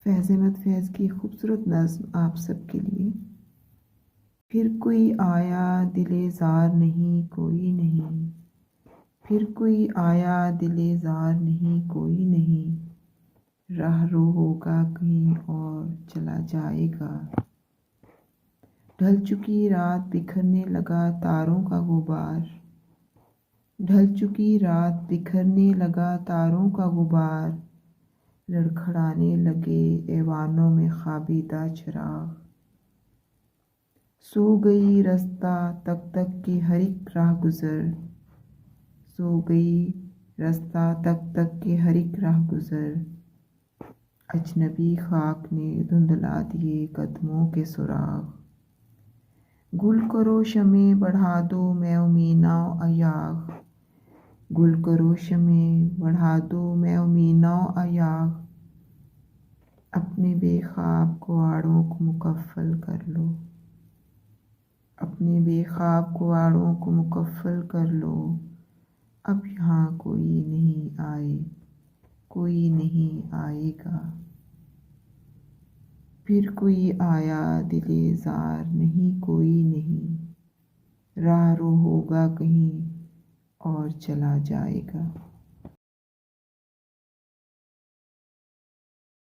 फैज़ अहमद फैज़ की खूबसूरत नज़्म आप सबके लिए। फिर कोई आया दिले ज़ार नहीं कोई नहीं, फिर कोई आया दिले ज़ार नहीं कोई नहीं, राह रो होगा कहीं और चला जाएगा। ढल चुकी रात बिखरने लगा तारों का गुबार, ढल चुकी रात बिखरने लगा तारों का गुबार, लड़खड़ाने लगे ऐवानों में ख़ाबीदा चिराग। सो गई रास्ता तक तक की हर एक राह गुज़र, सो गई रास्ता तक तक की हर एक राह गुज़र, अजनबी खाक ने धुंधला दिए कदमों के सुराग। गुल करो शमे बढ़ा दो मैं उमीना अयाग, गुल करो शमे बढ़ा दो मैं उमीना अयाग, अपने बेख्वाब कुआड़ों को मुकफ्फल कर लो, अपने बेख्वाब कुआड़ों को मुकफ्फल कर लो। अब यहाँ कोई नहीं आए, कोई नहीं आएगा। फिर कोई आया दिले ज़ार नहीं कोई नहीं, राह रो होगा कहीं और चला जाएगा।